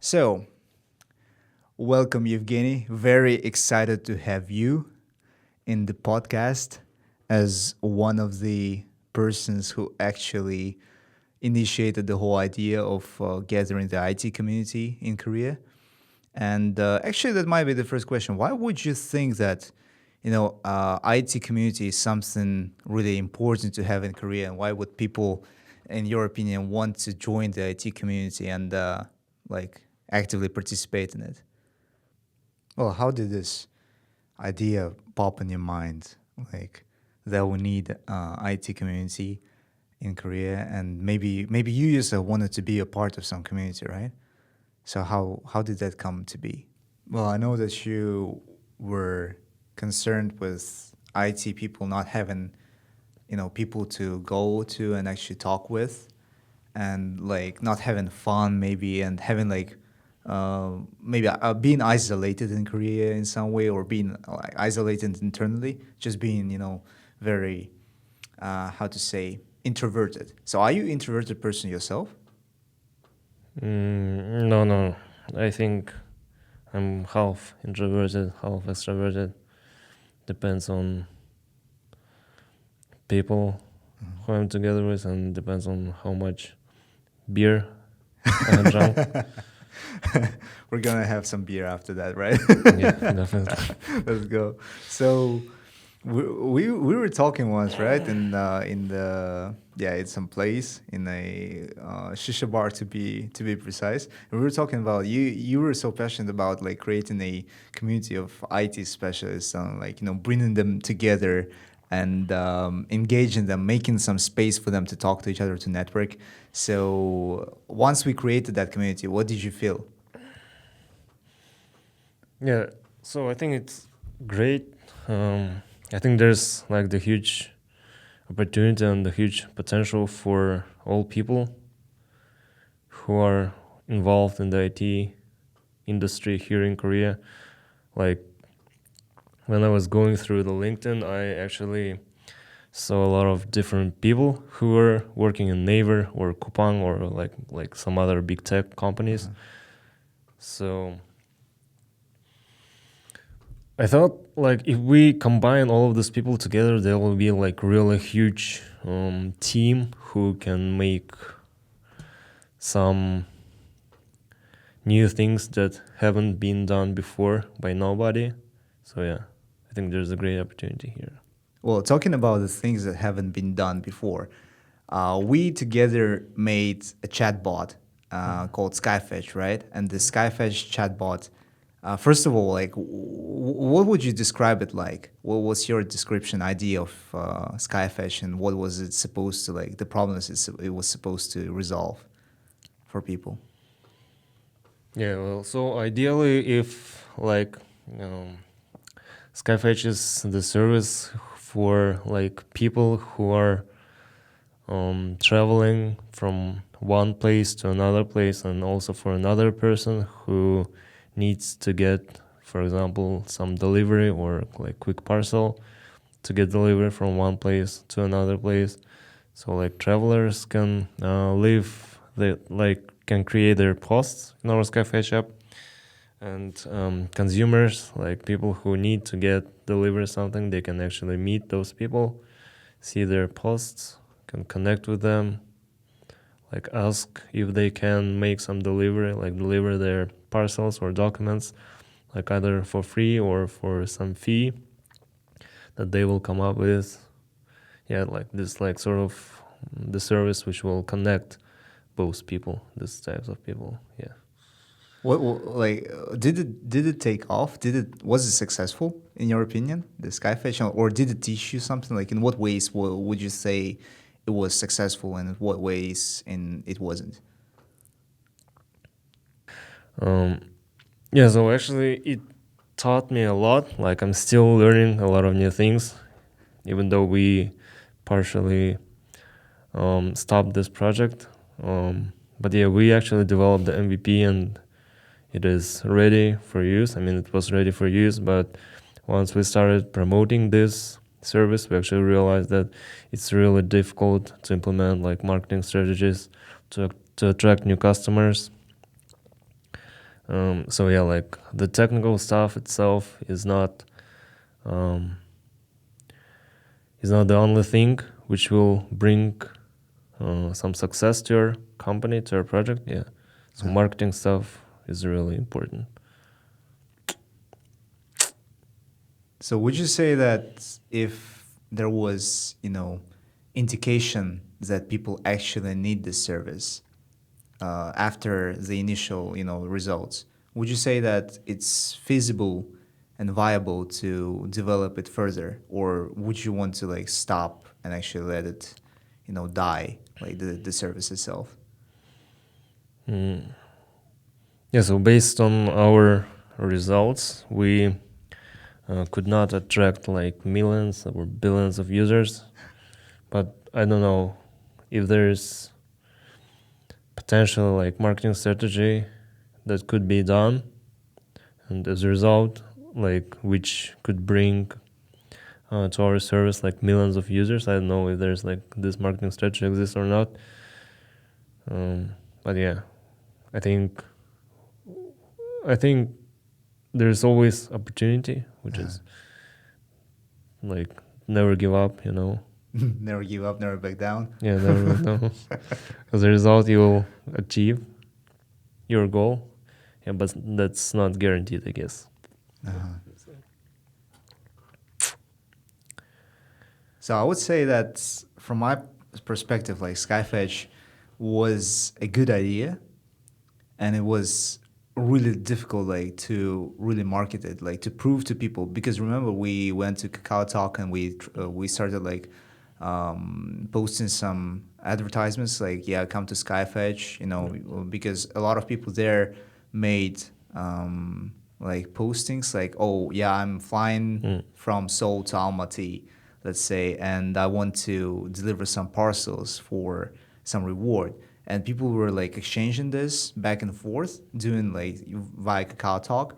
So, welcome, Yevgeny. Very excited to have you in the podcast as one of the persons who actually initiated the whole idea of gathering the IT community in Korea. And actually, that might be the first question. Why would you think that, IT community is something really important to have in Korea? And why would people, in your opinion, want to join the IT community and like actively participate in it? Well, how did this idea pop in your mind? Like that we need IT community in Korea, and maybe you yourself wanted to be a part of some community, right? So how did that come to be? Well, I know that you were concerned with IT people not having, people to go to and actually talk with, and like not having fun maybe, and having like maybe being isolated in Korea in some way, or being like isolated internally, just being very how to say introverted. So are you introverted person yourself? No. I think I'm half introverted, half extroverted. Depends on people who I'm together with, and depends on how much beer I have drunk. We're gonna have some beer after that, right? Yeah, definitely. Let's go. So we were talking once, right? In the in some place in a shisha bar to be precise. And we were talking about you were so passionate about like creating a community of IT specialists and like bringing them together and engaging them, making some space for them to talk to each other, to network. So once we created that community, what did you feel? Yeah, so I think it's great. I think there's like the huge opportunity and the huge potential for all people who are involved in the IT industry here in Korea. Like when I was going through the LinkedIn, I actually saw a lot of different people who were working in Naver or Coupang or like some other big tech companies. So I thought like if we combine all of these people together, there will be like really huge team who can make some new things that haven't been done before by nobody. So yeah, I think there's a great opportunity here. Well, talking about the things that haven't been done before, we together made a chatbot called Skyfetch, right? And the Skyfetch chatbot, first of all, like, what would you describe it like? What was your description idea of Skyfetch, and what was it supposed to like? The problems it was supposed to resolve for people. Yeah, well, so ideally, if like Skyfetch is the service for like people who are traveling from one place to another place, and also for another person who needs to get, for example, some delivery or like quick parcel to get delivered from one place to another place. So like travelers can live, they like can create their posts in our Skyfetch app, and consumers, like people who need to get deliver something, they can actually meet those people, see their posts, can connect with them, like ask if they can make some delivery, like deliver their parcels or documents, like either for free or for some fee that they will come up with. Yeah, like this, like sort of the service which will connect both people, these types of people. Yeah. Did it take off? Was it successful in your opinion, the Skyfetch, or did it teach you something? Like in what ways would you say it was successful, and in what ways it wasn't? Um, yeah, so actually it taught me a lot. Like I'm still learning a lot of new things, even though we partially stopped this project. But yeah, we actually developed the MVP and it is ready for use. I mean, it was ready for use, but once we started promoting this service, we actually realized that it's really difficult to implement like marketing strategies to attract new customers. So yeah, like the technical stuff itself um, is not the only thing which will bring some success to your company, to your project. Yeah, so marketing stuff is really important. So would you say that if there was, indication that people actually need this service after the initial, results, would you say that it's feasible and viable to develop it further, or would you want to like stop and actually let it, die, like the service itself? Yeah, so based on our results, we could not attract like millions or billions of users, but I don't know if there's potential like marketing strategy that could be done, and as a result, like which could bring to our service like millions of users. I don't know if there's like this marketing strategy exists or not, but yeah, I think I think there's always opportunity, which is like never give up, you know. Never give up, never back down. Yeah, never back down. As a result, you will achieve your goal. Yeah, but that's not guaranteed, I guess. So I would say that from my perspective, like Skyfetch was a good idea, and it was really difficult like to really market it, like to prove to people, because remember we went to Kakao Talk and we started like posting some advertisements like, yeah, come to Skyfetch, because a lot of people there made like postings like, oh yeah, I'm flying from Seoul to Almaty, let's say, and I want to deliver some parcels for some reward. And people were like exchanging this back and forth, doing like via Kakao Talk.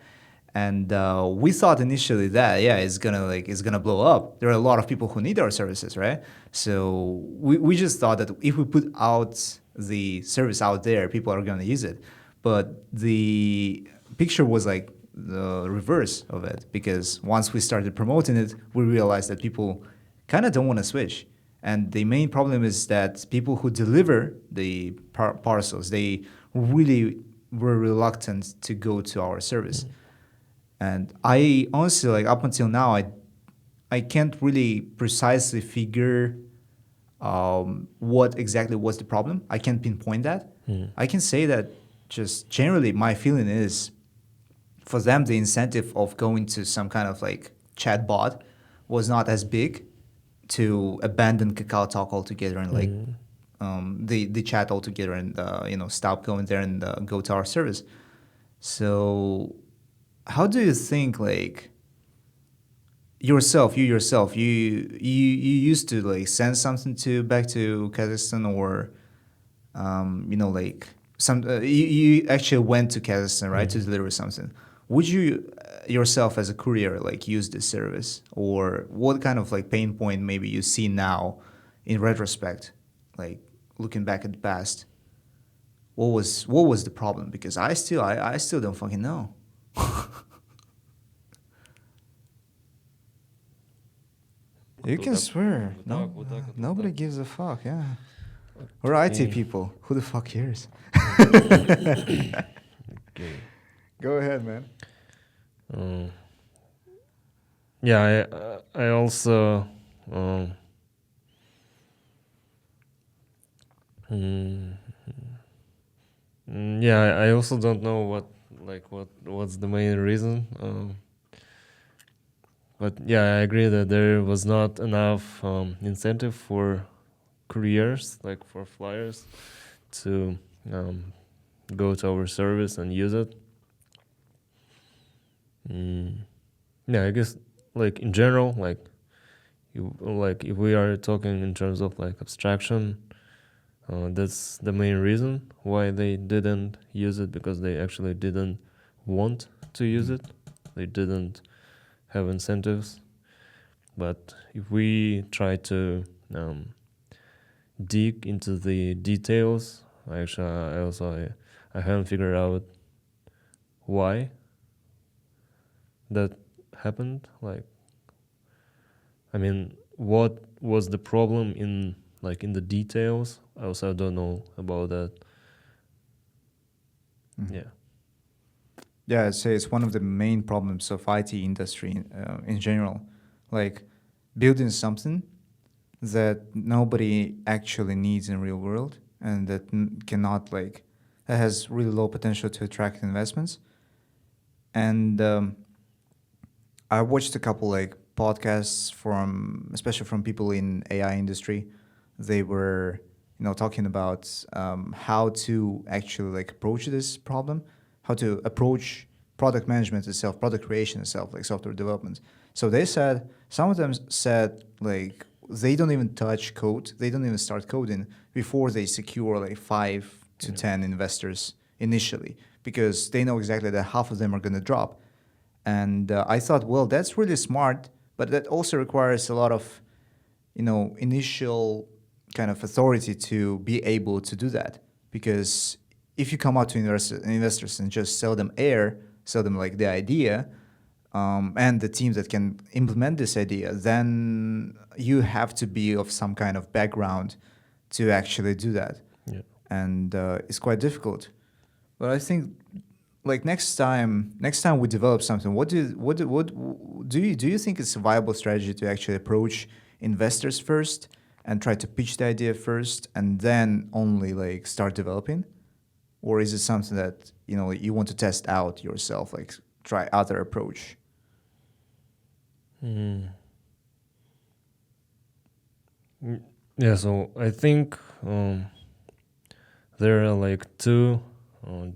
And we thought initially that, yeah, it's gonna blow up. There are a lot of people who need our services, right? So we just thought that if we put out the service out there, people are gonna use it. But the picture was like the reverse of it, because once we started promoting it, we realized that people kind of don't want to switch. And the main problem is that people who deliver the parcels, they really were reluctant to go to our service. And I honestly, like up until now, I can't really precisely figure what exactly was the problem. I can't pinpoint that. I can say that just generally my feeling is, for them, the incentive of going to some kind of like chat bot was not as big to abandon Kakao Talk altogether and like the chat altogether, and stop going there and go to our service. So how do you think, like, you yourself, you used to like send something to back to Kazakhstan, or like you actually went to Kazakhstan, right, to deliver something? Would you yourself as a courier like use this service, or what kind of like pain point maybe you see now in retrospect, like looking back at the past? What was the problem? Because I still don't fucking know. You can swear. No, nobody gives a fuck. Yeah, we're IT people. Who the fuck cares? Okay. Go ahead, man. Yeah, I also mm, yeah, I also don't know what's the main reason. But yeah, I agree that there was not enough incentive for couriers, like for flyers, to go to our service and use it. Yeah, I guess like in general, like if we are talking in terms of like abstraction, that's the main reason why they didn't use it, because they actually didn't want to use it. They didn't have incentives. But if we try to dig into the details, I haven't figured out why that happened. Like, I mean, what was the problem in the details? I also don't know about that. Yeah. Yeah, I'd say it's one of the main problems of IT industry in general. Like building something that nobody actually needs in real world and that cannot like that has really low potential to attract investments. And I watched a couple like podcasts from especially from people in AI industry. They were talking about how to actually like approach this problem, how to approach product management itself, product creation itself, like software development. So they said some of them said like they don't even touch code, they don't even start coding before they secure like 5 to 10 investors initially because they know exactly that half of them are going to drop. And I thought, well, that's really smart, but that also requires a lot of, initial kind of authority to be able to do that. Because if you come out to investors and just sell them air, sell them like the idea, and the team that can implement this idea, then you have to be of some kind of background to actually do that. Yeah. And it's quite difficult. But I think like next time we develop something, what do you think it's a viable strategy to actually approach investors first and try to pitch the idea first and then only like start developing? Or is it something that you want to test out yourself, like try other approach? Yeah, so I think there are like two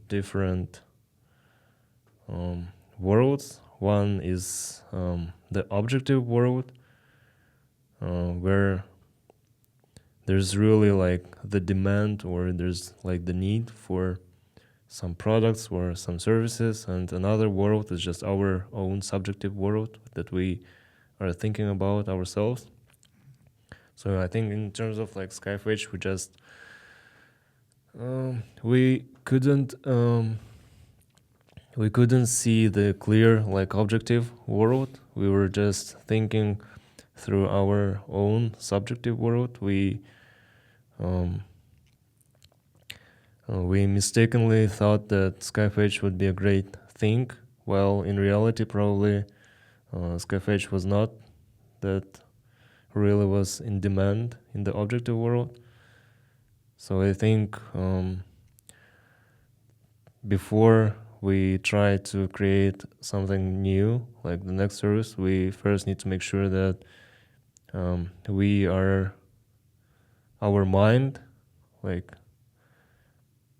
different worlds. One is the objective world, where there's really like the demand or there's like the need for some products or some services, and another world is just our own subjective world that we are thinking about ourselves. So I think in terms of like Skyfetch, we just we couldn't see the clear like objective world. We were just thinking through our own subjective world. We mistakenly thought that Skyfetch would be a great thing, while in reality probably Skyfetch was not that really was in demand in the objective world. So I think before we try to create something new, like the next service, we first need to make sure that our mind like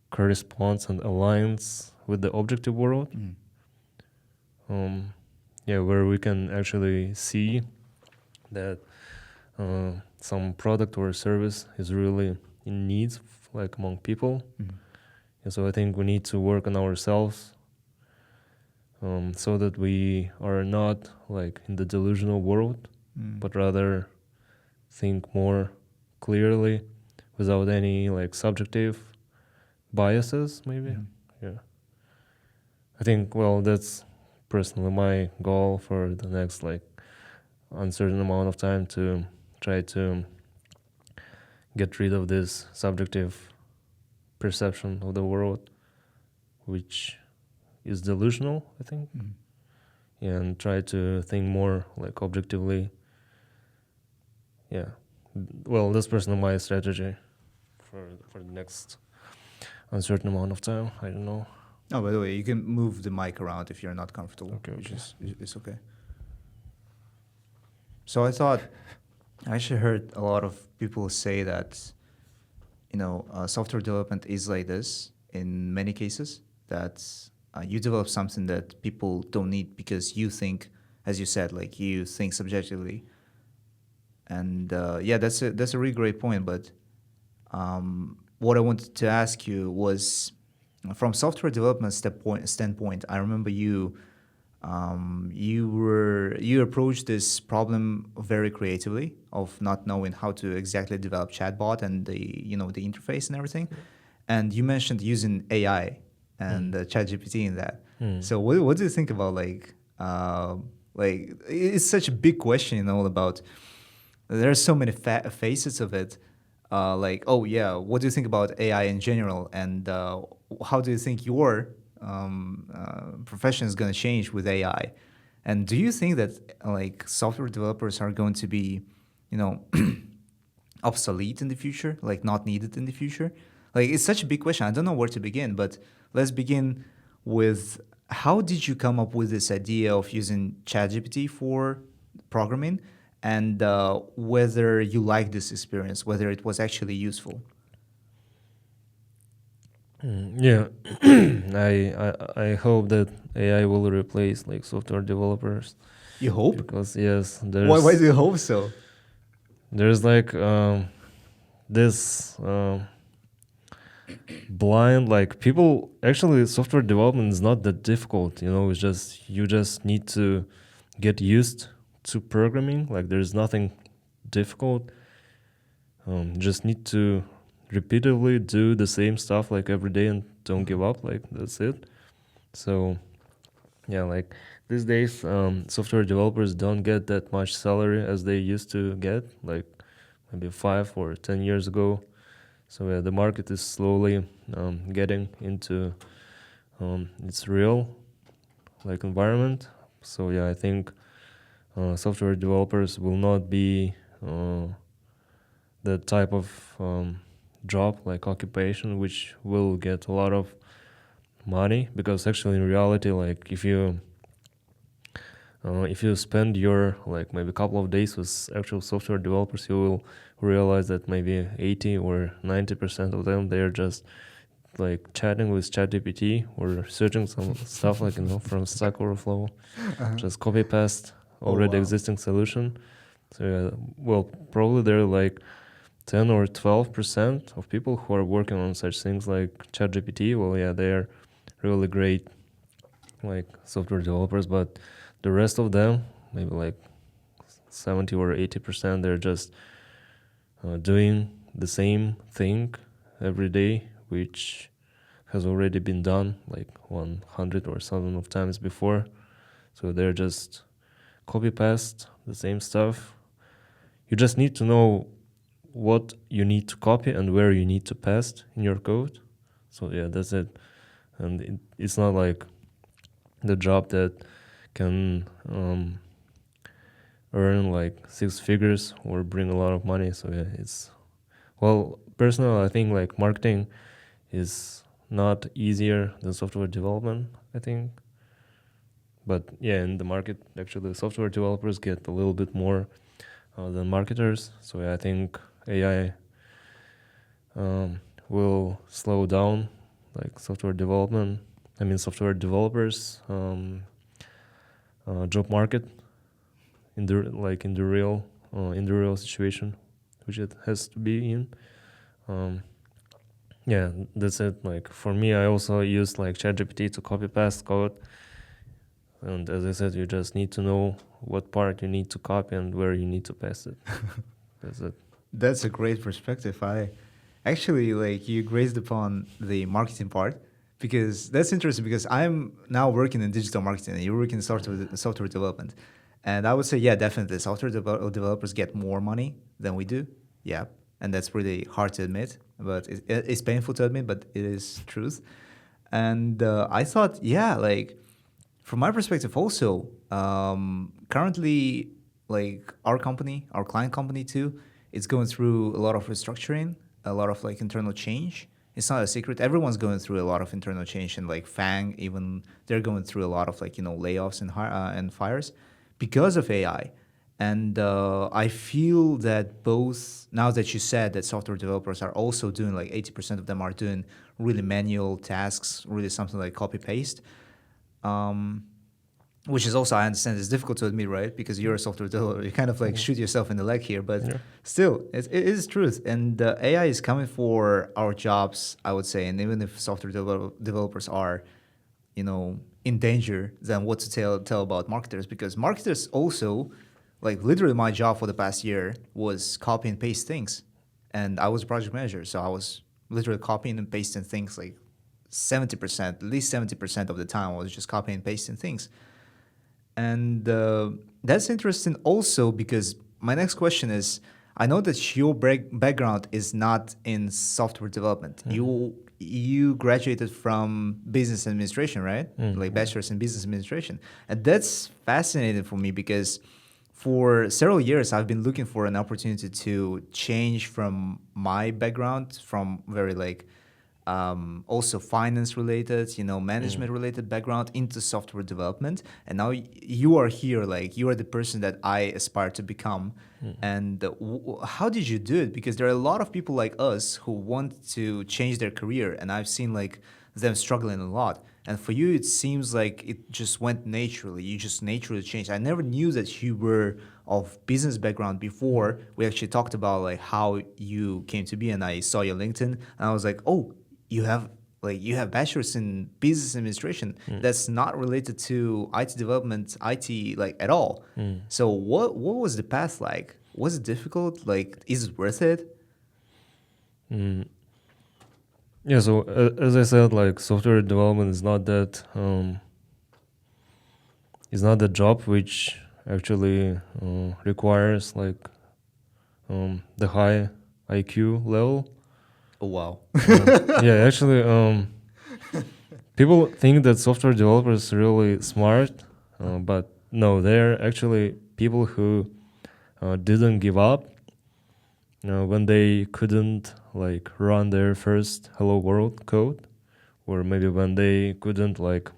corresponds and aligns with the objective world. Where we can actually see that some product or service is really in needs like among people. And so I think we need to work on ourselves so that we are not like in the delusional world, but rather think more clearly without any like subjective biases maybe. Yeah. I think, well, that's personally my goal for the next like uncertain amount of time, to try to get rid of this subjective perception of the world, which is delusional, I think, and try to think more like objectively. Yeah. Well, that's personally my strategy for the next uncertain amount of time. I don't know. Oh, by the way, you can move the mic around if you're not comfortable. Okay. It's okay. So I thought, I actually heard a lot of people say that, software development is like this in many cases, that you develop something that people don't need because you think, as you said, like you think subjectively. And that's a really great point. But what I wanted to ask you was, from software development standpoint, I remember you approached this problem very creatively of not knowing how to exactly develop chatbot and the interface and everything. And you mentioned using AI and Mm. ChatGPT in that. Mm. So what do you think about it's such a big question, about there are so many facets of it. Oh yeah, what do you think about AI in general, and how do you think your profession is going to change with AI? And do you think that software developers are going to be, you know, obsolete in the future, like not needed in the future? Like it's such a big question. I don't know where to begin, but let's begin with how did you come up with this idea of using ChatGPT for programming, and whether you like this experience, whether it was actually useful. Yeah, I hope that AI will replace like software developers You hope? because yes, Why do you hope so? there's like this blind like people actually software development is not that difficult, it's just you just need to get used to programming. Like there's nothing difficult. Just need to repeatedly do the same stuff like every day and don't give up. Like that's it. So yeah, like these days, software developers don't get that much salary as they used to get, like maybe 5 or 10 years ago. So yeah, the market is slowly getting into its real like environment. So yeah, I think software developers will not be the type of job like occupation which will get a lot of money, because actually in reality, like if you spend your like maybe a couple of days with actual software developers, you will realize that maybe 80 or 90% of them, they're just like chatting with ChatGPT or searching some stuff like from Stack Overflow, just copy paste Oh, already wow. existing solution. So yeah, well, probably there are like 10 or 12% of people who are working on such things like ChatGPT. Well, yeah, they are really great like software developers, but the rest of them, maybe like 70 or 80%, they're just doing the same thing every day, which has already been done like 100 or something of times before. So they're just copy paste the same stuff. You just need to know what you need to copy and where you need to paste in your code. So yeah, that's it. And it's not like the job that can earn like 6 figures or bring a lot of money. So yeah, personally, I think like marketing is not easier than software development, I think. But yeah, in the market, actually, software developers get a little bit more than marketers. So yeah, I think AI will slow down like software development. I mean, software developers job market in the real situation, which it has to be in. Yeah, that's it. Like for me, I also use like ChatGPT to copy paste code, and as I said, you just need to know what part you need to copy and where you need to paste it. That's it. That's a great perspective. I actually like you grazed upon the marketing part, because that's interesting, because I'm now working in digital marketing and you're working in software development. And I would say, yeah, definitely software developers get more money than we do. Yeah. And that's really hard to admit, but it's painful to admit, but it is truth. And I thought, yeah, like from my perspective also, currently, like our client company too, it's going through a lot of restructuring, a lot of like internal change. It's not a secret. Everyone's going through a lot of internal change, and like Fang, even they're going through a lot of like layoffs and fires because of AI. And I feel that both, now that you said that software developers are also doing like 80% of them are doing really manual tasks, really something like copy paste, which is also, I understand, it's difficult to admit, right? Because you're a software developer, you kind of like shoot yourself in the leg here, but Yeah. still, it is truth. And AI is coming for our jobs, I would say. And even if software developers are, in danger, then what to tell about marketers? Because marketers also, like literally, my job for the past year was copy and paste things, and I was a project manager, so I was literally copying and pasting things like 70%, at least 70% of the time, I was just copying and pasting things. And that's interesting also because my next question is, I know that your background is not in software development. You graduated from business administration, right? Like bachelor's in business administration. And that's fascinating for me because for several years I've been looking for an opportunity to change from my background from very like also finance related, management related background into software development. And now you are here, like you are the person that I aspire to become. And how did you do it? Because there are a lot of people like us who want to change their career, and I've seen like them struggling a lot. And for you, it seems like it just went naturally. You just naturally changed. I never knew that you were of business background before we actually talked about like how you came to be, and I saw your LinkedIn, and I was like, oh, you have bachelor's in business administration. That's not related to IT development, IT like at all. So what was the path like? Was it difficult? Like, is it worth it? Yeah, so as I said, like software development is not the job which actually requires like the high IQ level. Oh wow. Yeah, actually, people think that software developers are really smart, but no, they're actually people who didn't give up when they couldn't like run their first hello world code, or maybe when they couldn't like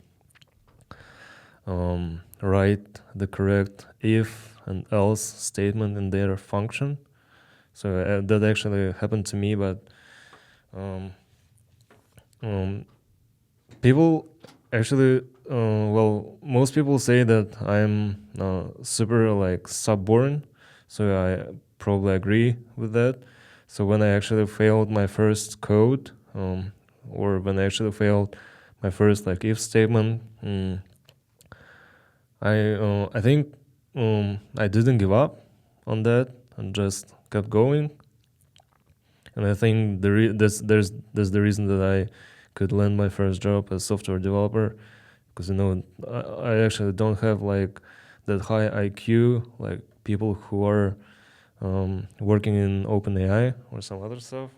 write the correct if and else statement in their function. So that actually happened to me, but people actually, most people say that I'm super like stubborn, so I probably agree with that. So when I actually failed my first code, or when I actually failed my first like if statement, I think I didn't give up on that and just kept going. And I think there's the reason that I could land my first job as software developer, because I actually don't have like that high IQ like people who are working in OpenAI or some other stuff.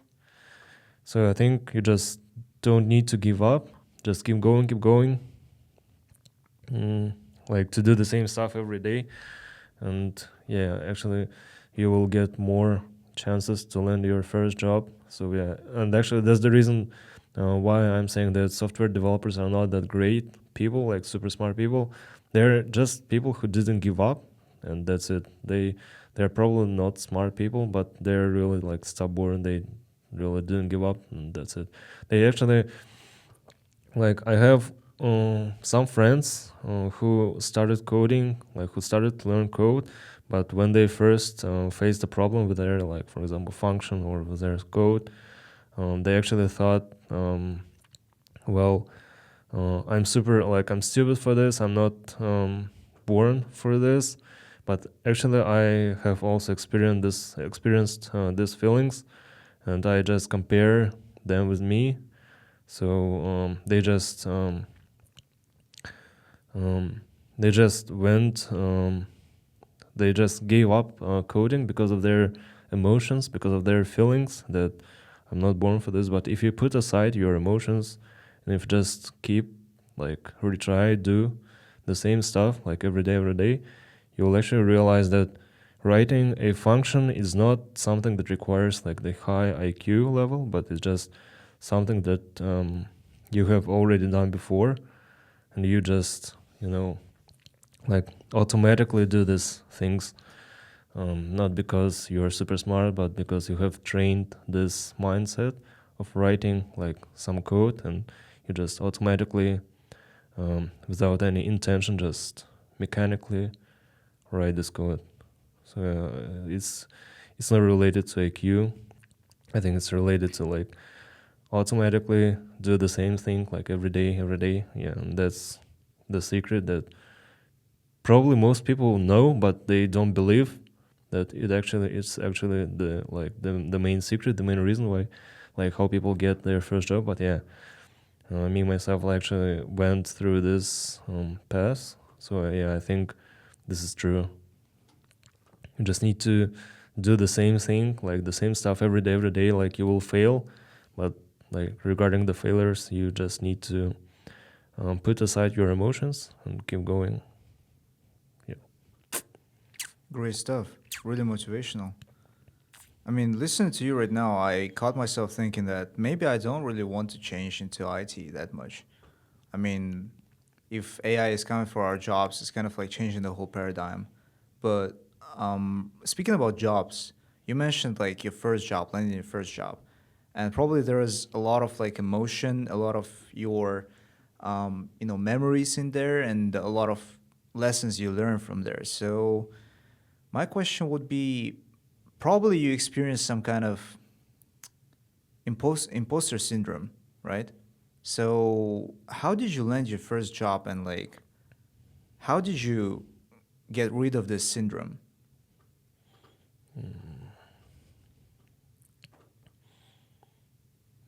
So I think you just don't need to give up. Just keep going. Like to do the same stuff every day, and yeah, actually, you will get more chances to land your first job. So yeah, and actually that's the reason why I'm saying that software developers are not that great people, like super smart people. They're just people who didn't give up, and that's it. They're probably not smart people, but they're really like stubborn. They really didn't give up, and that's it. They actually, like, I have some friends who started coding, like who started to learn code, but when they first faced a problem with their, like, for example, function or with their code, they actually thought, I'm stupid for this. I'm not born for this. But actually, I have also experienced these feelings, and I just compare them with me. So they just they just gave up coding because of their emotions, because of their feelings that I'm not born for this. But if you put aside your emotions and if you just keep like retry, do the same stuff like every day, you'll actually realize that writing a function is not something that requires like the high IQ level, but it's just something that you have already done before, and you just like automatically do these things, not because you are super smart, but because you have trained this mindset of writing like some code, and you just automatically, without any intention, just mechanically write this code. So it's not related to IQ. I think it's related to like automatically do the same thing like every day. Yeah, and that's the secret that probably most people know, but they don't believe that it's actually the main secret, the main reason why, like how people get their first job. But yeah, me myself actually went through this path. So yeah, I think this is true. You just need to do the same thing, like the same stuff every day. Like you will fail, but like regarding the failures, you just need to put aside your emotions and keep going. Yeah. Great stuff. Really motivational. I mean, listening to you right now, I caught myself thinking that maybe I don't really want to change into IT that much. I mean, if AI is coming for our jobs, it's kind of like changing the whole paradigm. But speaking about jobs, you mentioned like your first job, landing your first job, and probably there is a lot of like emotion, a lot of your, memories in there, and a lot of lessons you learn from there. So my question would be, probably you experienced some kind of imposter syndrome, right? So how did you land your first job, and like how did you get rid of this syndrome?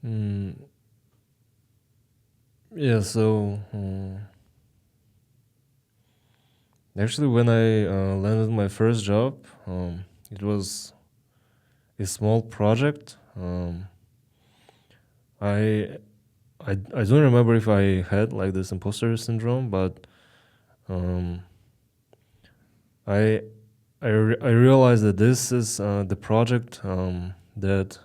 Mm, yeah. So actually, when I landed my first job, it was a small project. I I don't remember if I had like this imposter syndrome, but um, I I realized that this is the project that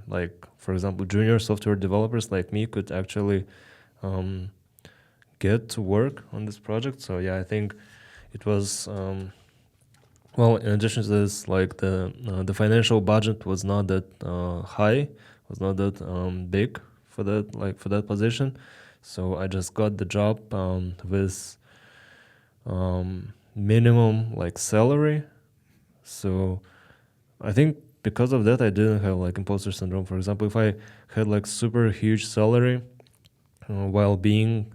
like for example junior software developers like me could actually um, get to work on this project. So yeah, I think it was well. In addition to this, like the financial budget was not that high, was not that big for that position. So I just got the job with minimum like salary. So I think because of that, I didn't have like imposter syndrome. For example, if I had like super huge salary while being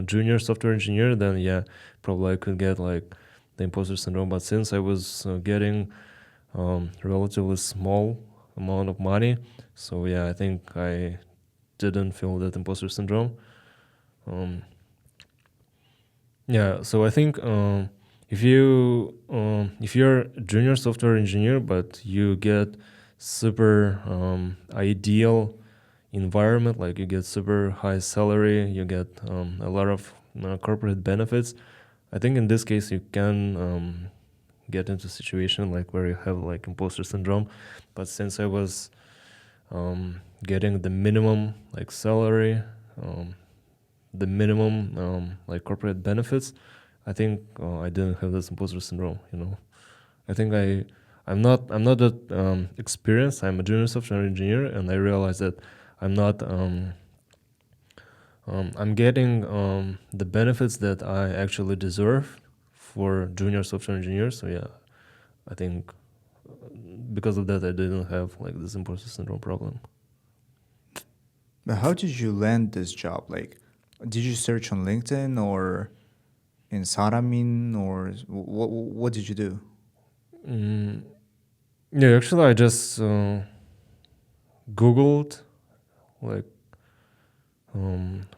junior software engineer, then yeah, probably I could get like the imposter syndrome. But since I was getting relatively small amount of money, so yeah, I think I didn't feel that imposter syndrome. Um, Yeah, so I think if you're a junior software engineer, but you get super ideal environment, like you get super high salary, you get a lot of corporate benefits. I think in this case you can get into a situation like where you have like imposter syndrome. But since I was getting the minimum like salary, um, the minimum like corporate benefits, I think I didn't have this imposter syndrome. You know, I think I'm not that experienced. I'm a junior software engineer, and I realized that I'm not I'm getting the benefits that I actually deserve for junior software engineers. So yeah, I think because of that I didn't have like this imposter syndrome problem. But how did you land this job? Like, did you search on LinkedIn or in Saramin, or what did you do? Mm, yeah, actually, I just Googled like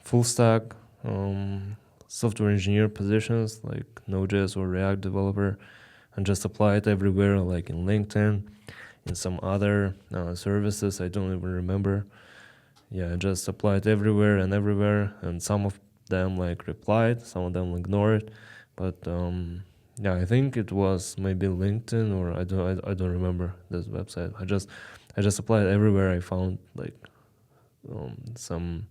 full stack um, software engineer positions like Node.js or React developer, and just applied everywhere, like in LinkedIn, in some other services. I don't even remember. Yeah, I just applied everywhere, and some of them like replied, some of them ignored. But yeah, I think it was maybe LinkedIn or I don't remember this website. I just applied everywhere. I found like some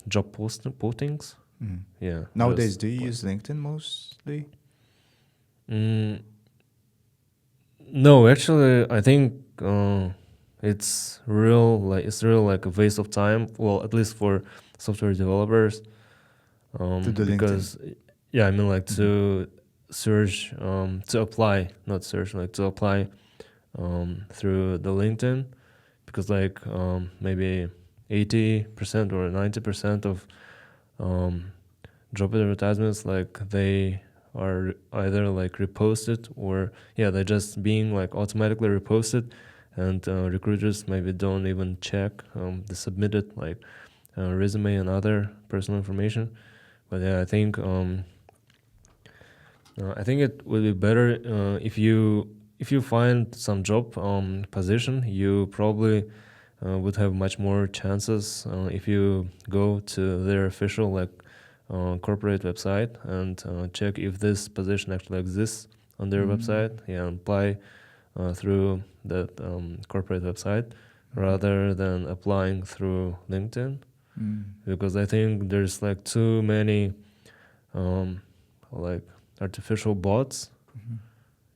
job postings. Mhm. Yeah, Nowadays, just do you applied. use LinkedIn mostly? Mm, no, actually, I think it's real like a waste of time. Well, at least for software developers, To the LinkedIn. because yeah, I mean like Mhm. to apply, not search, like to apply through the LinkedIn, because like maybe 80% or 90% of um, job advertisements, like they are either like reposted or yeah, they're just being like automatically reposted, and recruiters maybe don't even check the submitted like resume and other personal information. But yeah, I think it would be better if you find some job position, you probably would have much more chances if you go to their official corporate website and check if this position actually exists on their website. Yeah, and apply through that corporate website rather than applying through LinkedIn, because I think there's like too many like artificial bots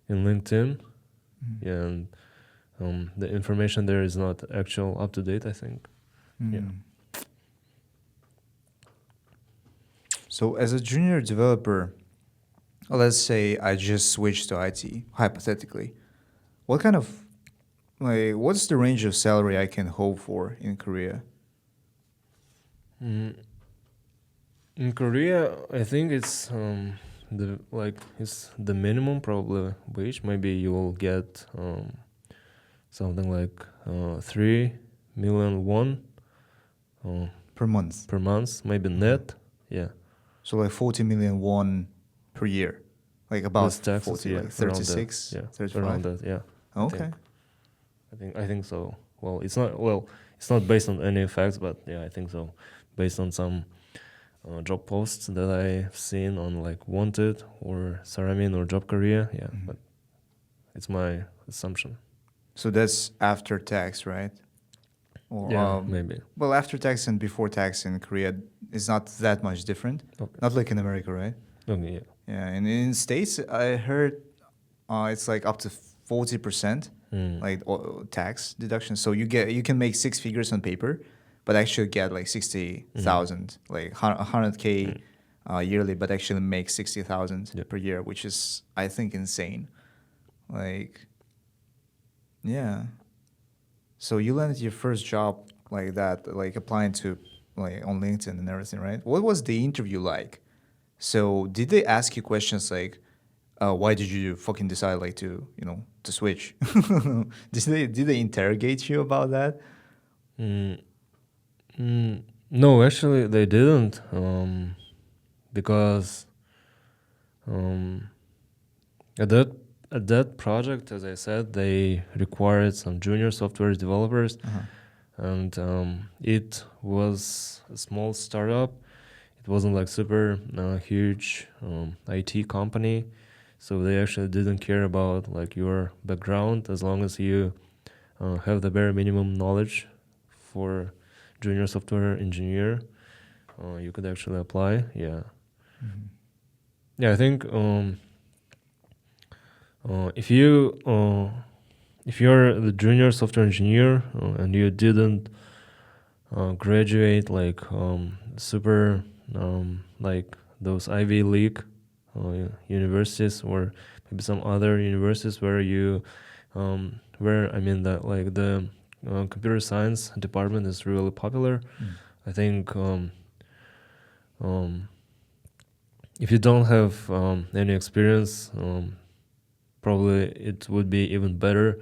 in LinkedIn. Yeah, and the information there is not actual up to date, I think. Yeah. So as a junior developer, let's say I just switched to IT, hypothetically. What kind of, what's the range of salary I can hope for in Korea? In Korea, I think it's it's the minimum probably wage. Maybe you will get something like 3 million won Per month. per month, maybe net. Yeah, So like 40 million won per year. Like about plus taxes. 40, Yeah, like 36, around that. Yeah, 35. around that. Yeah. Okay. I think so. Well, it's not based on any facts, but yeah, I think so. Based on some job posts that I've seen on like Wanted or Saramin or Job Korea. Yeah, but it's my assumption. So that's after tax, right? Or, Yeah, maybe. Well, after tax and before tax in Korea is not that much different. Okay. Not like in America, right? Okay, yeah. Yeah, and in States, I heard it's like up to 40%, like tax deduction. So you can make six figures on paper, but actually get like 60,000, like 100K yearly, but actually make 60,000 per year, which is, I think, insane. Like, yeah. So you landed your first job like that, like applying to like on LinkedIn and everything, right? What was the interview like? So did they ask you questions like, why did you fucking decide like to switch? did they interrogate you about that? No, actually, they didn't. Because at that project, as I said, they required some junior software developers, and it was a small startup. It wasn't like super huge IT company, so they actually didn't care about like your background as long as you have the bare minimum knowledge for junior software engineer. You could actually apply. Yeah. Yeah, I think if you're the junior software engineer and you didn't graduate like super like those Ivy League universities or maybe some other universities where you where I mean that like the computer science department is really popular. I think if you don't have any experience, probably it would be even better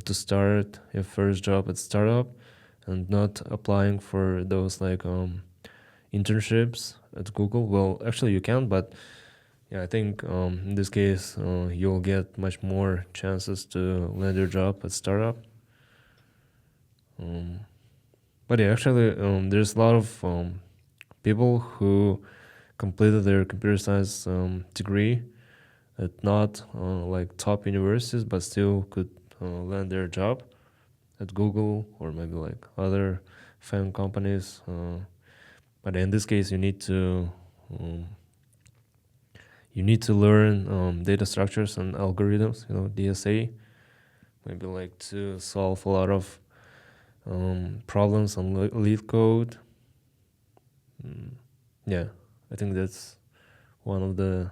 to start your first job at startup and not applying for those like internships at Google. Well, actually you can, but yeah, I think in this case you'll get much more chances to land your job at startup. But yeah, actually there's a lot of people who completed their computer science degree at not like top universities, but still could land their job at Google or maybe like other FAANG companies. But in this case, you need to learn data structures and algorithms, DSA, maybe like to solve a lot of problems on lead code. Yeah, I think that's one of the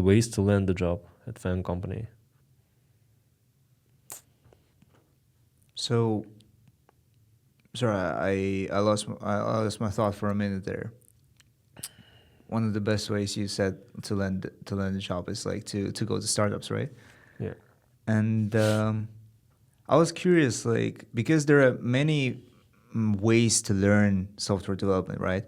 ways to land the job at FAANG company. So, sorry, I lost my thought for a minute there. One of the best ways you said to land the job is like to go to startups, right? Yeah. And I was curious, like, because there are many ways to learn software development, right?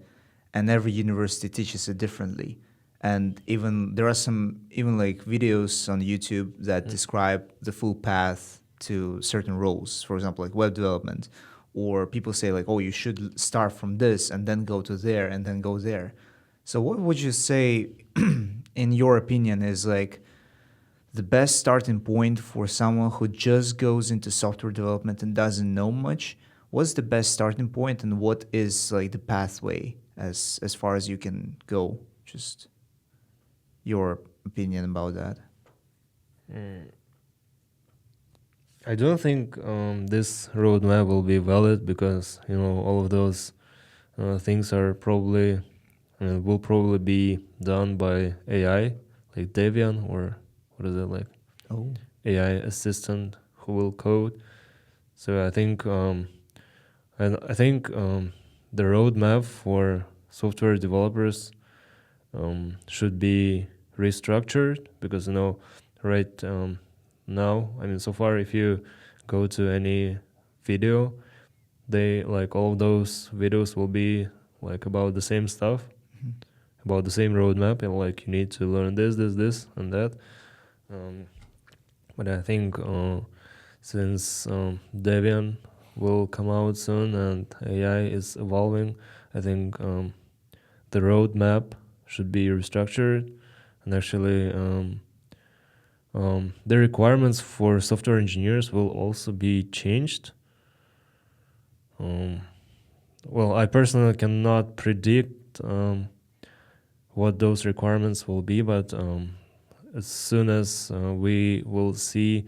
And every university teaches it differently. And even there are some even like videos on YouTube that describe the full path to certain roles. For example, like web development, or people say like, oh, you should start from this and then go to there and then go there. So what would you say, in your opinion, is like the best starting point for someone who just goes into software development and doesn't know much? What's the best starting point, and what is like the pathway as far as you can go? Just your opinion about that. I don't think this roadmap will be valid because all of those things are probably will probably be done by AI, like Devin, or what is it, like Oh. AI assistant who will code. So I think the roadmap for software developers should be restructured because right now, I mean, so far, if you go to any video, they like all of those videos will be like about the same stuff, about the same roadmap, and like you need to learn this, and that. But I think since Debian will come out soon and AI is evolving, I think the roadmap should be restructured, and actually the requirements for software engineers will also be changed. Well, I personally cannot predict what those requirements will be, but as soon as we will see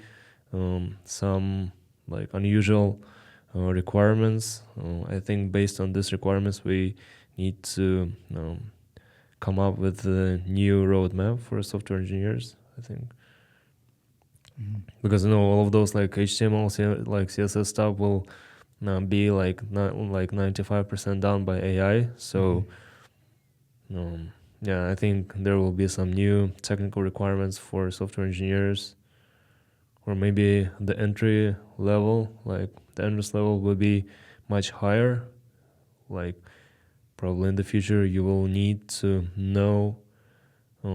some like unusual requirements, I think based on these requirements we need to come up with a new roadmap for software engineers, I think. Because all of those like HTML, like CSS stuff will be like 95% done by AI. So yeah, I think there will be some new technical requirements for software engineers, or maybe the entry level, like the entrance level will be much higher. Like probably in the future you will need to know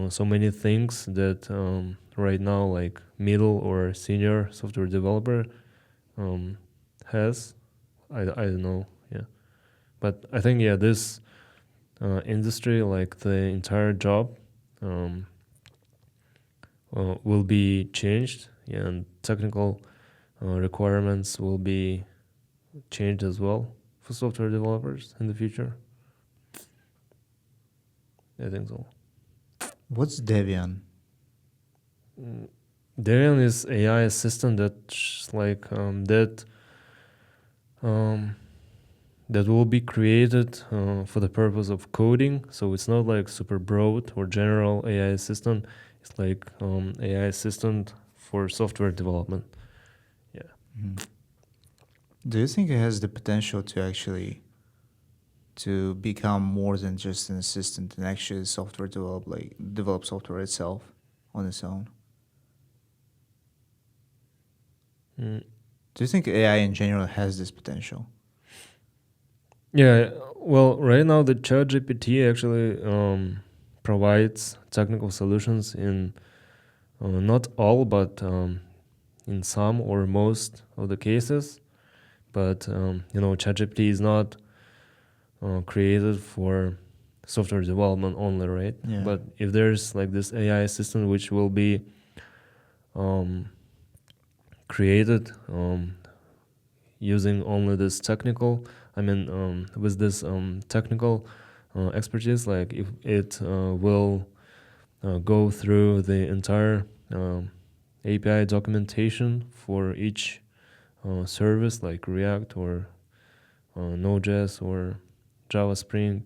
so many things that right now like middle or senior software developer has. I don't know, yeah. But I think, yeah, this industry, like the entire job will be changed, yeah, and technical requirements will be changed as well for software developers in the future. I think so. What's Debian? Devin is AI assistant that's like that will be created for the purpose of coding. So it's not like super broad or general AI assistant. It's like AI assistant for software development. Yeah. Do you think it has the potential to actually to become more than just an assistant and actually develop software itself on its own? Do you think AI in general has this potential? Yeah. Well, right now the chatgpt actually provides technical solutions in not all, but in some or most of the cases. But ChatGPT is not created for software development only, right? Yeah. But if there's like this AI assistant which will be created using only this technical, with this technical expertise, like if it will go through the entire API documentation for each service, like React or Node.js or Java Spring,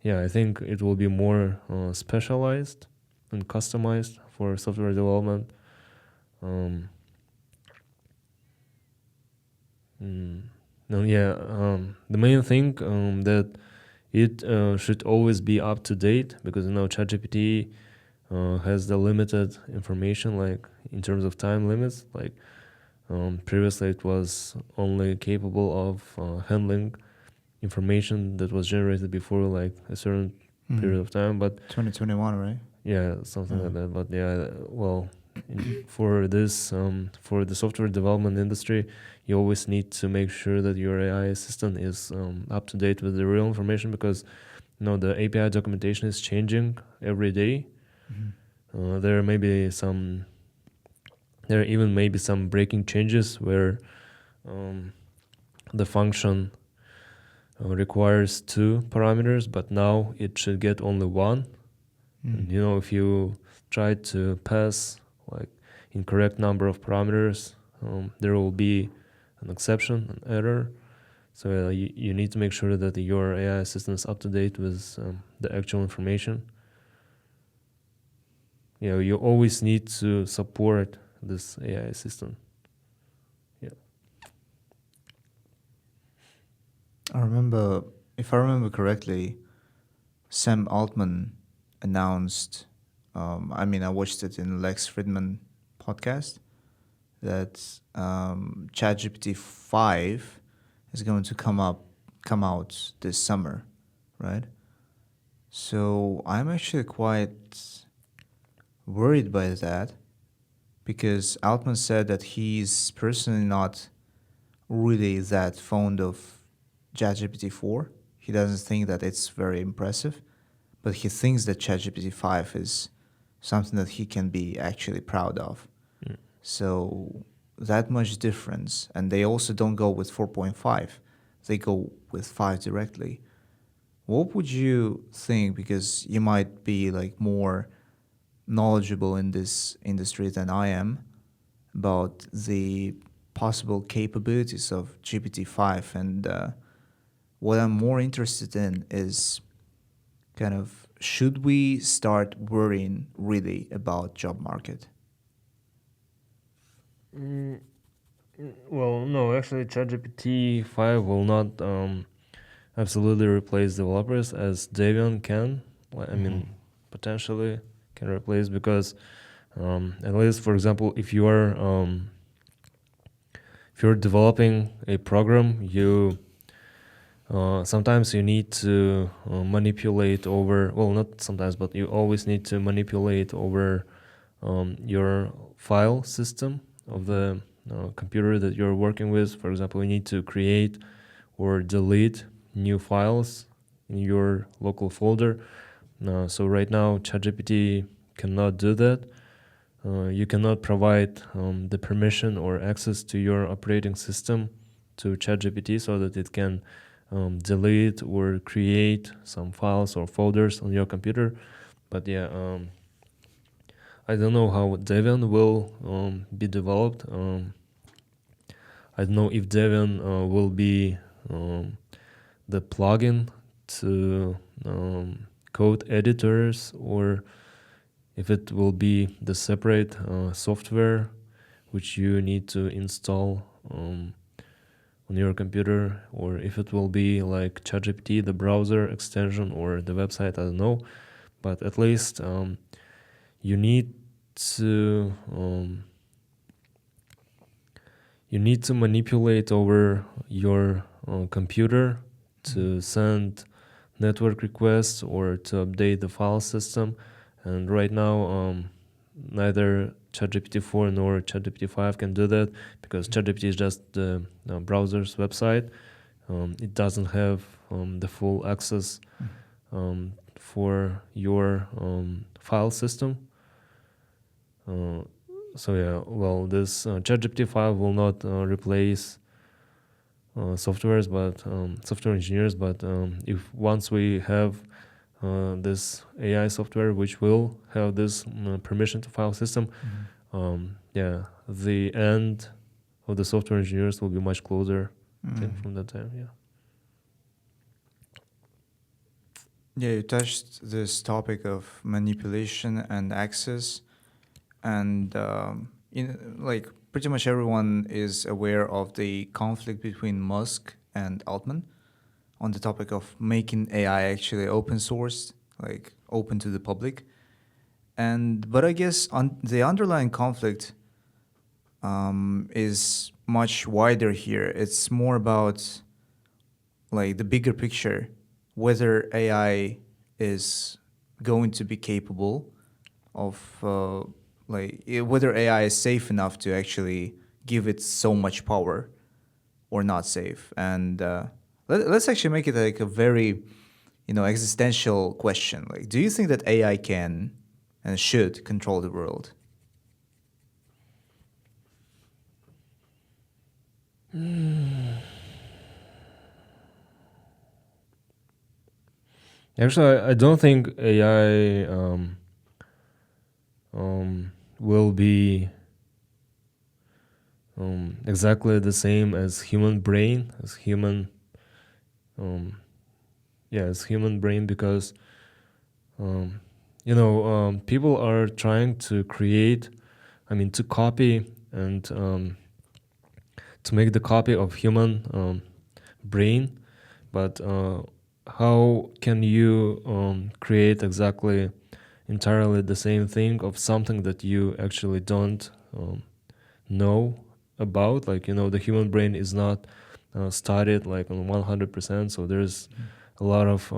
yeah, I think it will be more specialized and customized for software development. The main thing that it should always be up to date, because ChatGPT has the limited information, like in terms of time limits. Like Previously, it was only capable of handling information that was generated before like a certain period of time. But 2021, right? yeah, something like that. But yeah, well, for this, for the software development industry, you always need to make sure that your AI assistant is up to date with the real information, because the API documentation is changing every day. There may be some, there even may be some breaking changes where the function requires 2 parameters, but now it should get only 1. And if you try to pass like incorrect number of parameters, there will be an exception, an error. So you need to make sure that your AI assistant is up to date with the actual information. You always need to support this AI assistant. Yeah. If I remember correctly, Sam Altman announced, I watched it in Lex Fridman podcast, that ChatGPT 5 is going to come out this summer, right? So I'm actually quite worried by that, because Altman said that he's personally not really that fond of ChatGPT 4. He doesn't think that it's very impressive, but he thinks that ChatGPT 5 is something that he can be actually proud of. So that much difference. And they also don't go with 4.5. They go with 5 directly. What would you think? Because you might be like more knowledgeable in this industry than I am about the possible capabilities of GPT-5. And what I'm more interested in is kind of, should we start worrying really about job market? Well, no, actually, ChatGPT 5 will not absolutely replace developers as Devin can. Potentially can replace, because at least, for example, if you're developing a program, you sometimes you need to manipulate over. Well, not sometimes, but you always need to manipulate over your file system of the computer that you're working with. For example, you need to create or delete new files in your local folder. So right now, ChatGPT cannot do that. You cannot provide the permission or access to your operating system to ChatGPT so that it can delete or create some files or folders on your computer. But yeah, I don't know how Devin will be developed. I don't know if Devin will be the plugin to code editors, or if it will be the separate software which you need to install on your computer, or if it will be like ChatGPT, the browser extension, or the website, I don't know. But at least you need to manipulate over your computer to send network requests or to update the file system. And right now, neither ChatGPT 4 nor ChatGPT 5 can do that, because ChatGPT is just the browser's website. It doesn't have the full access for your file system. So yeah, well, this ChatGPT 5 will not replace softwares, but software engineers. But if once we have this AI software which will have this permission to file system, yeah, the end of the software engineers will be much closer. I think from that time. Yeah. Yeah, you touched this topic of manipulation and access, and like pretty much everyone is aware of the conflict between Musk and Altman on the topic of making AI actually open source, like open to the public. But I guess the underlying conflict is much wider here. It's more about like the bigger picture, whether AI is going to be capable of whether AI is safe enough to actually give it so much power or not safe. And let's actually make it like a very existential question. Like, do you think that AI can and should control the world? Actually, I don't think AI will be exactly the same as human brain, as human brain, because people are trying to create, to copy and to make the copy of human brain, but how can you create exactly entirely the same thing of something that you actually don't know about? Like, the human brain is not studied like on 100%, so there's a lot of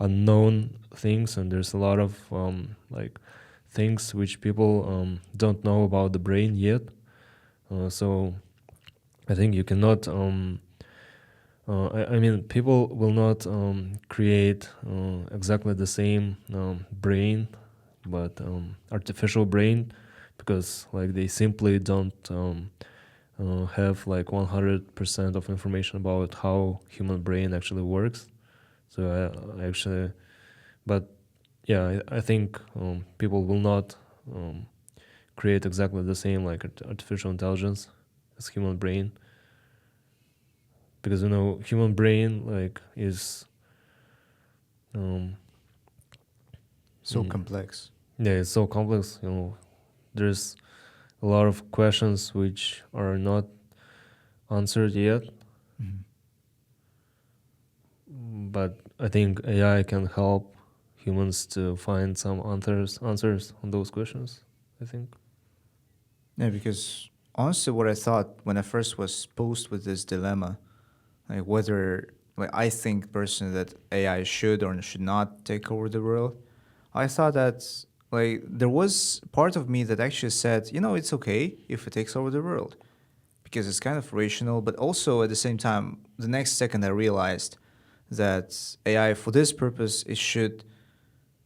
unknown things, and there's a lot of like things which people don't know about the brain yet. So I think you cannot people will not create exactly the same brain, but artificial brain, because like they simply don't have like 100% of information about how human brain actually works. So I actually, but yeah, I think people will not create exactly the same like artificial intelligence as human brain, because human brain like is So complex. yeah, it's so complex. There's a lot of questions which are not answered yet. Mhm. But I think AI can help humans to find some answers on those questions, I think. Yeah, because honestly, what I thought when I first was posed with this dilemma, like whether like I think personally that AI should or should not take over the world, I thought that like there was part of me that actually said, it's okay if it takes over the world because it's kind of rational, but also at the same time, the next second I realized that AI for this purpose it should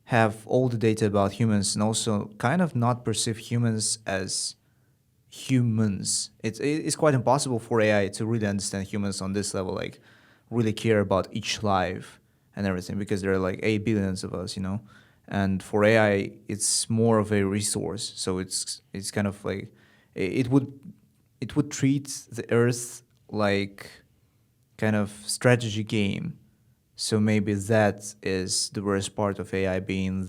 have all the data about humans and also kind of not perceive humans as humans. It's quite impossible for AI to really understand humans on this level, like really care about each life and everything, because there are like 8 billions of us. And for AI, it's more of a resource. So it's kind of like it would treat the Earth like kind of strategy game. So maybe that is the worst part of AI being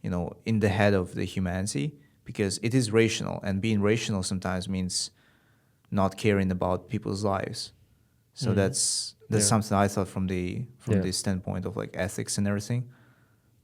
in the head of the humanity, because it is rational, and being rational sometimes means not caring about people's lives. So that's Yeah. something I thought from Yeah. the standpoint of like ethics and everything.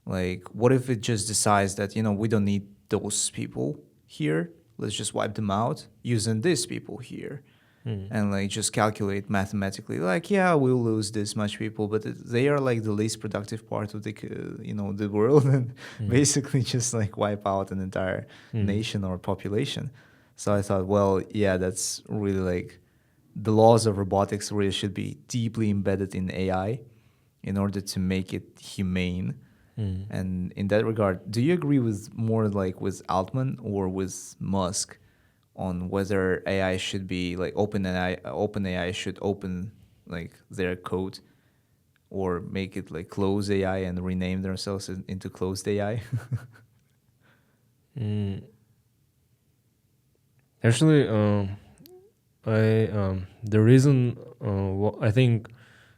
Like, what if it just decides that we don't need those people here? Let's just wipe them out using these people here, and like just calculate mathematically. Like, yeah, we'll lose this much people, but they are like the least productive part of the world, and basically just like wipe out an entire nation or population. So I thought, well, yeah, that's really like the laws of robotics really should be deeply embedded in AI in order to make it humane. And in that regard, do you agree with more like with Altman or with Musk on whether AI should be like OpenAI should open like their code or make it like close AI and rename themselves into closed AI? Actually, I the reason I think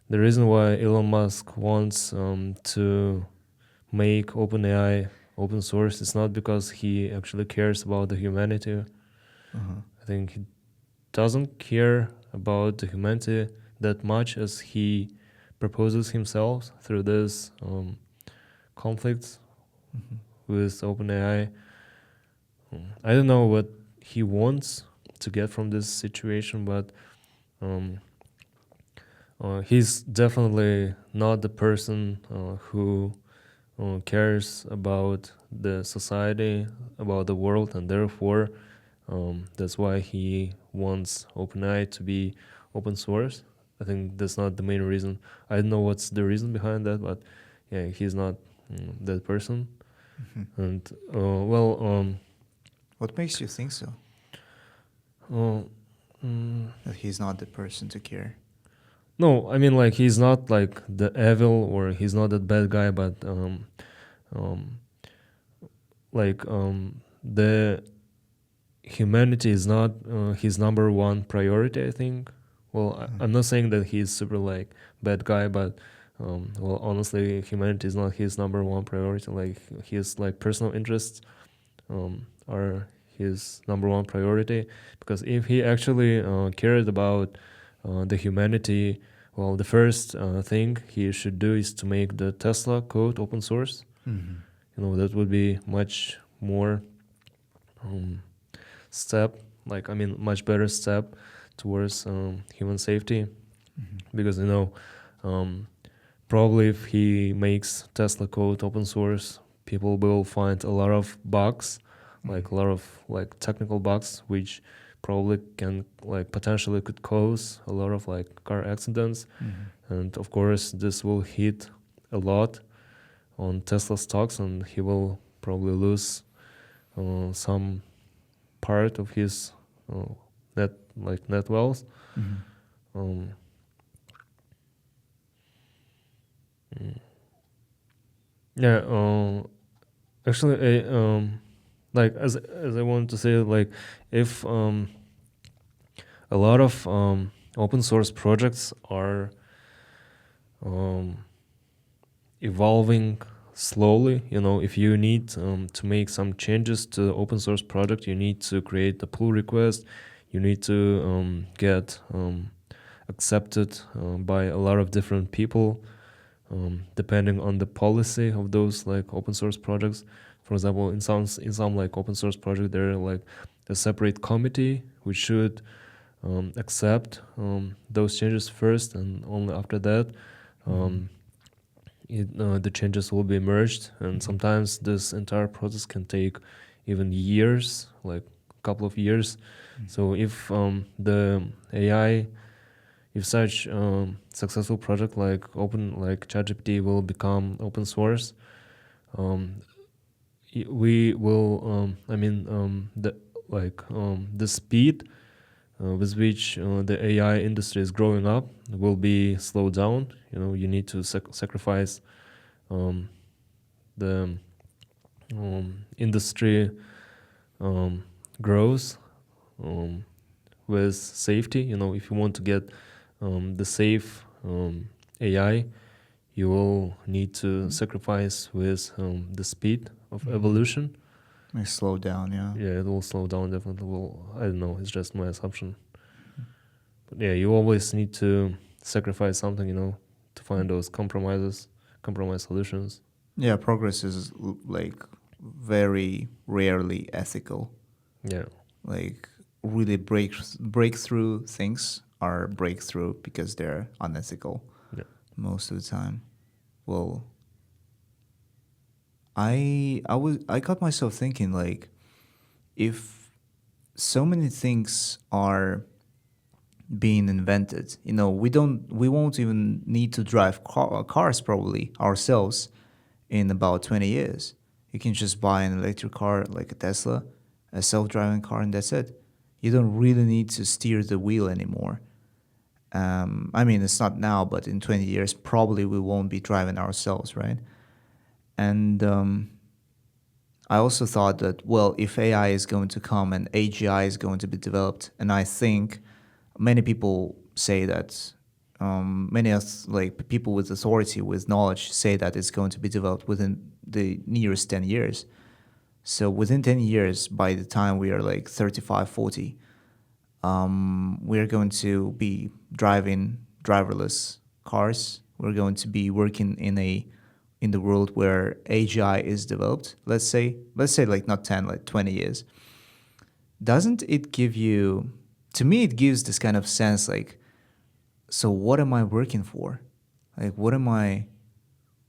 the reason why Elon Musk wants to make OpenAI open source is not because he actually cares about the humanity. I think he doesn't care about the humanity that much as he proposes himself through this conflicts with OpenAI. I don't know what he wants to get from this situation, but um, he's definitely not the person who cares about the society, about the world, and therefore that's why he wants OpenAI to be open source. I think that's not the main reason. I don't know what's the reason behind that, but yeah, he's not that person. And What makes you think so? uh, That he's not the person to care? no, I mean like he's not like the evil or he's not that bad guy, but um, the humanity is not his number one priority, I think. Well, I'm not saying that he's super like bad guy, but well, honestly, humanity is not his number one priority. Like his like personal interests are his number one priority. Because if he actually cared about the humanity, well, the first thing he should do is to make the Tesla code open source. That would be much more step, like I mean, much better step towards human safety. Because probably if he makes Tesla code open source, people will find a lot of bugs, like a lot of like technical bugs, which probably can like potentially could cause a lot of like car accidents. And of course this will hit a lot on Tesla stocks, and he will probably lose some part of his net wealth. Um, yeah. Actually, like as I wanted to say, like if a lot of open source projects are evolving slowly. If you need to make some changes to the open source project, you need to create a pull request. You need to get accepted by a lot of different people, depending on the policy of those like open source projects. For example, in some like open source project, there are like a separate committee which should accept those changes first, and only after that the changes will be merged. And sometimes this entire process can take even years, like a couple of years. So if the AI, if such successful project like chatgpt will become open source, we will the speed with which the AI industry is growing up will be slowed down. You need to sacrifice the industry growth with safety. If you want to get the safe AI, you will need to sacrifice with the speed of evolution. May slow down, yeah. Yeah, it will slow down definitely. Well, I don't know. It's just my assumption. But yeah, you always need to sacrifice something, to find those compromise solutions. Yeah, progress is like very rarely ethical. Yeah. Like really breakthrough things are breakthrough because they're unethical. Yeah. Most of the time. Well, I caught myself thinking like, if so many things are being invented, we won't even need to drive cars probably ourselves in about 20 years. You can just buy an electric car like a Tesla, a self-driving car, and that's it. You don't really need to steer the wheel anymore. I mean, it's not now, but in 20 years, probably we won't be driving ourselves, right? And I also thought that, well, if AI is going to come and AGI is going to be developed, and I think many people say that, like people with authority, with knowledge, say that it's going to be developed within the nearest 10 years. So within 10 years, by the time we are like 35, 40, we're going to be driving driverless cars. We're going to be working in the world where AGI is developed. Let's say like not 10, like 20 years. doesn't it give you, to me, it gives this kind of sense like, so what am I working for? Like, what am I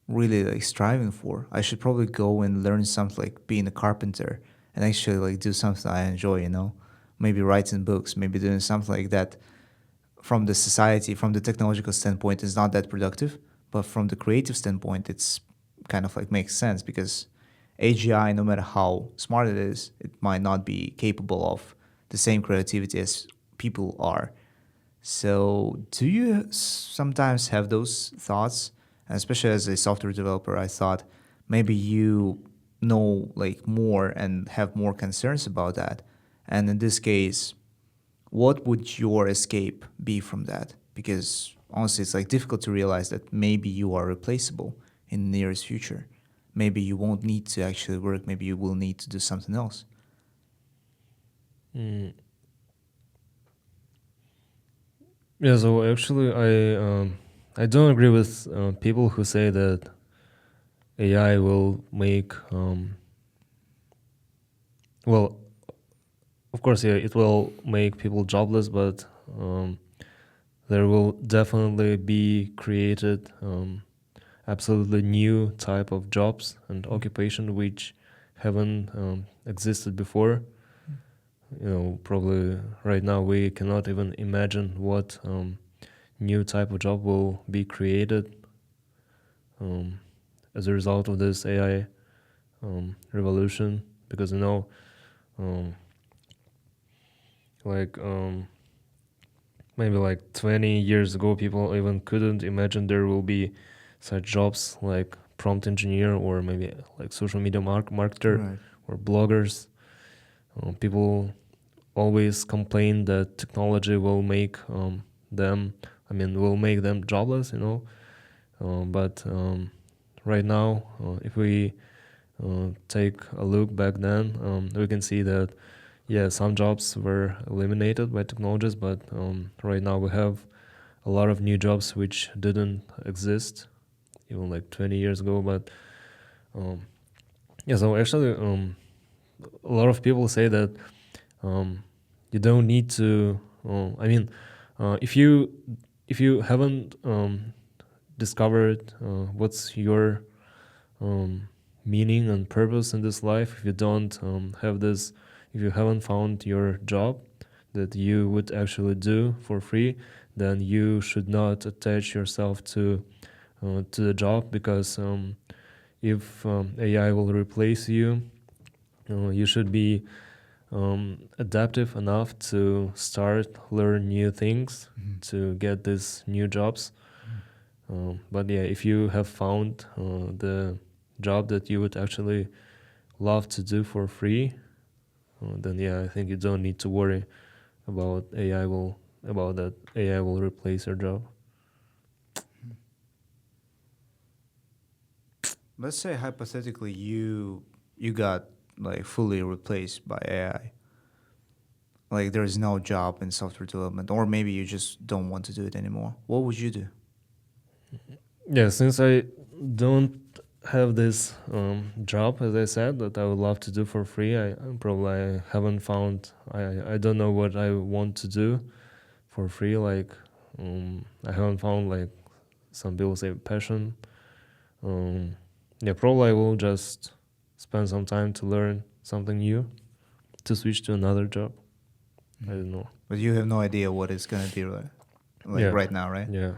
really like striving for? I should probably go and learn something like being a carpenter and actually like do something I enjoy, you know? Maybe writing books, maybe doing something like that from the society, from the technological standpoint, is not that productive. But from the creative standpoint, it's kind of like makes sense because AGI, no matter how smart it is, it might not be capable of the same creativity as people are. So, do you sometimes have those thoughts? And especially as a software developer, I thought maybe you know like more and have more concerns about that. And in this case, what would your escape be from that? Because honestly, it's like difficult to realize that maybe you are replaceable in the nearest future. Maybe you won't need to actually work. Maybe you will need to do something else. Mm. Yeah, so actually, I don't agree with people who say that AI will make well, of course, yeah, it will make people jobless, but um, there will definitely be created absolutely new type of jobs and occupation which haven't existed before. You know, probably right now we cannot even imagine what new type of job will be created um, as a result of this AI revolution. Because you know, um, like maybe like 20 years ago, people even couldn't imagine there will be such jobs like prompt engineer or maybe like social media marketer Right. or bloggers. People always complain that technology will make them, will make them jobless, you know. But right now, if we take a look back then, we can see that, yeah, some jobs were eliminated by technologies, but right now we have a lot of new jobs which didn't exist even like 20 years ago. But yeah, so actually, a lot of people say that you don't need to. If you haven't discovered what's your meaning and purpose in this life, if you don't have this, if you haven't found your job that you would actually do for free, then you should not attach yourself to the job, because if AI will replace you, you should be adaptive enough to start learn new things to get these new jobs. But yeah, if you have found the job that you would actually love to do for free, then yeah, I think you don't need to worry about that AI will replace your job. Let's say hypothetically you got like fully replaced by AI. Like there is no job in software development, or maybe you just don't want to do it anymore. What would you do? Yeah, since I don't have this job, as I said, that I would love to do for free, I haven't found. I don't know what I want to do for free. Like I haven't found, like some people say, passion. Yeah, probably I will just spend some time to learn something new, to switch to another job. I don't know. But you have no idea what it's gonna be like Yeah, right now, right? yeah,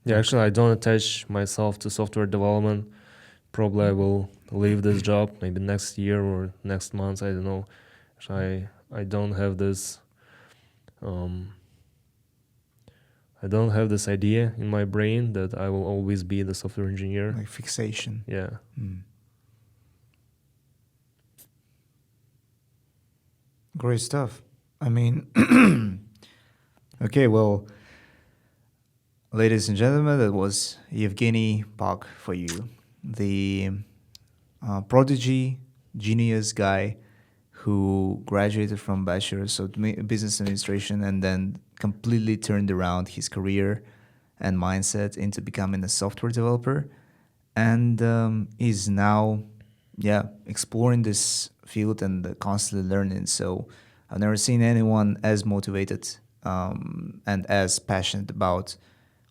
yeah. Actually, I don't attach myself to software development. Probably I will leave this job maybe next year or next month. I don't know. I don't have this. Um, I don't have this idea in my brain that I will always be the software engineer. Like fixation. Yeah. Great stuff. I mean, okay, well, ladies and gentlemen, that was Yevgeniy Pak for you, the prodigy, genius guy who graduated from Bachelor of Business Administration and then completely turned around his career and mindset into becoming a software developer, and is now exploring this field and constantly learning. So I've never seen anyone as motivated and as passionate about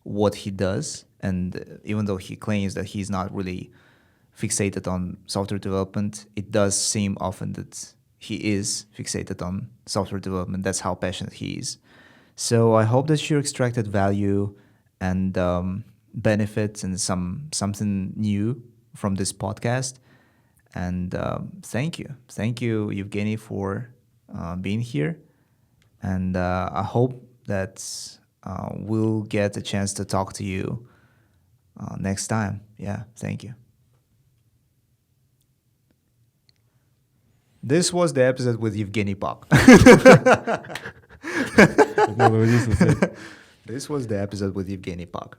what he does. And even though he claims that he's not really fixated on software development, it does seem often that he is fixated on software development. That's how passionate he is. So I hope that you extracted value and benefits and something new from this podcast. And thank you, Yevgeny, for being here. And I hope that we'll get a chance to talk to you next time. Yeah, thank you. This was the episode with Yevgeniy Pak. No, this was it. This was the episode with Yevgeniy Pak.